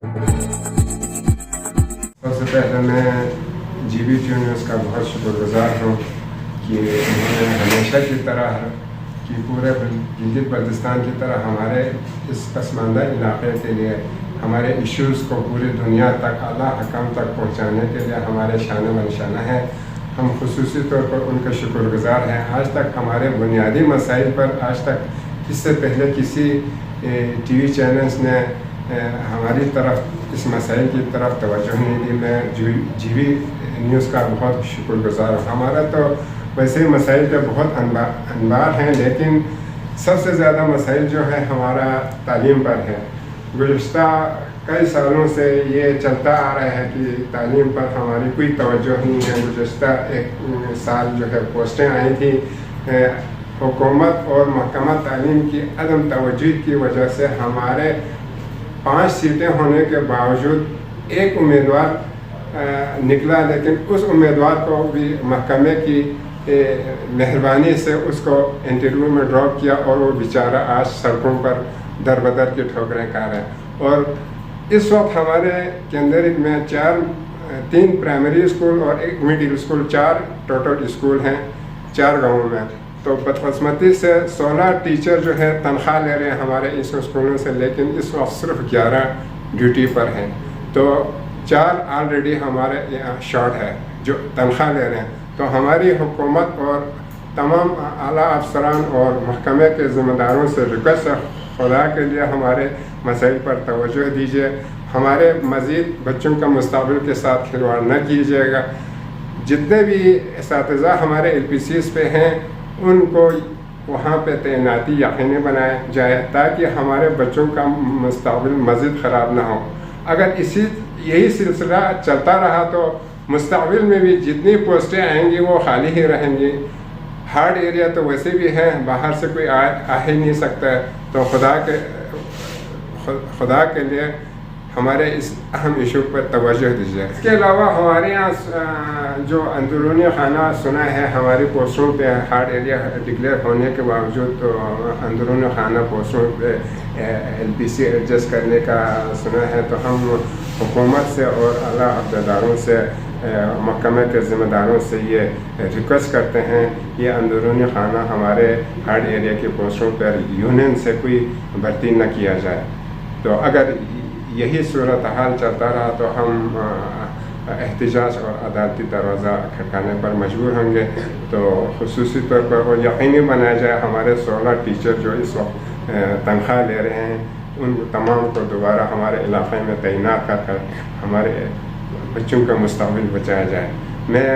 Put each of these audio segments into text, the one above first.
सबसे पहले मैं GBT न्यूज़ का बहुत शुक्रगुजार हूँ कि उन्होंने हमेशा की तरह कि पूरे गिलगित बल्तिस्तान की तरह हमारे इस पसमानदा इलाक़े के लिए हमारे इश्यूज़ को पूरी दुनिया तक आला हकाम तक पहुँचाने के लिए हमारे शान व निशाना है। हम खुसूसी तौर पर उनके शुक्रगुजार हैं। आज तक हमारे बुनियादी मसाइल पर आज तक इससे पहले किसी TV चैनल्स ने हमारी तरफ इस मसाइल की तरफ तवज्जो नहीं दी। मैं GB न्यूज़ का बहुत शुक्रगुजार हूँ। हमारा तो वैसे ही मसाइल के बहुत अनबार हैं, लेकिन सबसे ज़्यादा मसाइल जो है हमारा तालीम पर है। गुज़श्ता कई सालों से ये चलता आ रहा है कि तालीम पर हमारी कोई तवज्जो नहीं है। गुज़श्ता एक साल जो है पोस्टें आई थी, हुकूमत और महकमा तालीम की अदम तवज्जो की वजह से हमारे 5 सीटें होने के बावजूद एक उम्मीदवार निकला, लेकिन उस उम्मीदवार को भी महकमे की मेहरबानी से उसको इंटरव्यू में ड्रॉप किया और वो बेचारा आज सड़कों पर दर बदर की ठोकरें खा रहे हैं। और इस वक्त हमारे केंद्रिक में 3 प्राइमरी स्कूल और 1 मिडिल स्कूल, 4 टोटल स्कूल हैं 4 गाँवों में। तो बदकिस्मती से 16 टीचर जो है तनख्वाह ले रहे हैं हमारे इस स्कूलों से, लेकिन इस वक्त सिर्फ 11 ड्यूटी पर हैं। तो 4 ऑलरेडी हमारे यहाँ शॉर्ट है जो तनख्वाह ले रहे हैं। तो हमारी हुकूमत और तमाम आला अफसरान और महकमे के ज़िम्मेदारों से रिक्वेस्ट है, खुदा के लिए हमारे मसाइल पर तवज्जो दीजिए। हमारे मज़ीद बच्चों का मुस्तक़बिल के साथ खिलवाड़ न कीजिएगा। जितने भी इस्तिज़ा हमारे LPCs पे हैं उनको वहाँ पे तैनाती यकीनी बनाया जाए ताकि हमारे बच्चों का मुस्तक़बिल मज़ीद ख़राब ना हो। अगर यही सिलसिला चलता रहा तो मुस्तक़बिल में भी जितनी पोस्टें आएंगी वो खाली ही रहेंगी। हार्ड एरिया तो वैसे भी है, बाहर से कोई आ ही नहीं सकता है। तो खुदा के लिए हमारे इस अहम इशू पर तवज्जो दीजिए। इसके अलावा हमारे यहाँ जो अंदरूनी खाना सुना है हमारी पोस्टों पे हार्ड एरिया डिक्लेयर होने के बावजूद तो अंदरूनी खाना पोस्टों पे LPC एडजस्ट करने का सुना है। तो हम हुकूमत से और आला अहदेदारों से महकमे के ज़िम्मेदारों से ये रिक्वेस्ट करते हैं ये अंदरूनी खाना हमारे हार्ड एरिया की पोस्टों पर यूनियन से कोई भर्ती न किया जाए। तो अगर यही सूरत हाल चलता रहा तो हम एहतिजाज और अदालती दरवाज़ा खटकाने पर मजबूर होंगे। तो खुसूसी तौर पर वो यकीनी बनाया जाए हमारे 16 टीचर जो इस वक्त तनख्वाह ले रहे हैं उन तमाम को दोबारा हमारे इलाक़े में तैनात कर हमारे बच्चों का मुस्तक़बिल बचाया जाए। मैं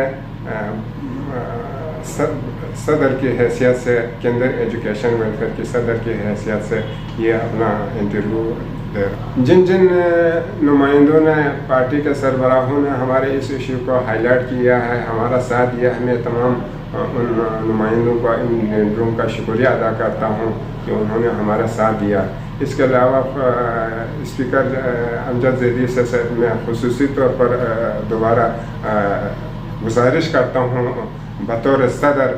सदर की हैसियत से केंद्र एजुकेशन वेलफेयर की सदर की हैसियत से ये अपना इंटरव्यू दे रहा हूँ। जिन नुमाइंदों ने पार्टी के सरबराहों ने हमारे इस इशू को हाईलाइट किया है, हमारा साथ दिया है, मैं तमाम उन नुमाइंदों का इन लीडरों का शुक्रिया अदा करता हूँ कि उन्होंने हमारा साथ दिया। इसके अलावा स्पीकर अमजद ज़ैदी से मैं खुसूसी तौर पर दोबारा गुजारिश करता हूँ बतौर सदर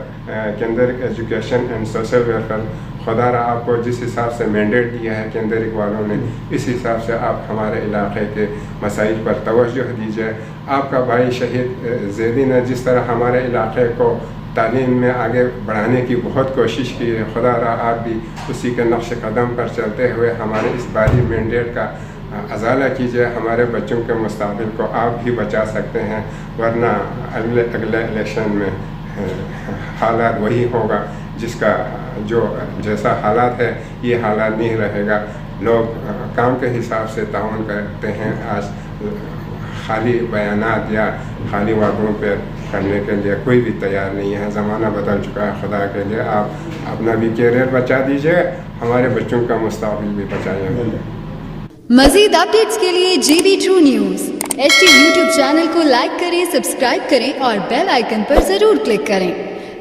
केंद्र एजुकेशन एंड सोशल वेलफेयर, खुदा रहा आपको जिस हिसाब से मैंडेट दिया है केंद्रिक वालों ने, इस हिसाब से आप हमारे इलाक़े के मसाइल पर तवज्जो दीजिए। आपका भाई शहीद ज़ैदी ने जिस तरह हमारे इलाक़े को तालीम में आगे बढ़ाने की बहुत कोशिश की है, खुदा रहा आप भी उसी के नक्श कदम पर चलते हुए हमारे इस बारी मैंडेट का अजाला कीजिए। हमारे बच्चों के मुस्तक़बिल को आप भी बचा सकते हैं, वरना अगले इलेक्शन में हालात वही होगा जिसका जैसा हालात है ये हालात नहीं रहेगा। लोग काम के हिसाब से ताउन करते हैं। आज खाली बयानात या खाली वादों पर करने के लिए कोई भी तैयार नहीं है। ज़माना बदल चुका है। खुदा के लिए आप अपना भी कैरियर बचा दीजिए, हमारे बच्चों का मुस्तक़बिल भी बचाइए। मज़ीद अपडेट्स के लिए GB True News HD YouTube channel को लाइक करें, सब्सक्राइब करें और बेल आइकन पर ज़रूर क्लिक करें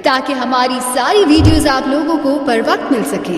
ताकि हमारी सारी वीडियोस आप लोगों को बर वक्त मिल सकें।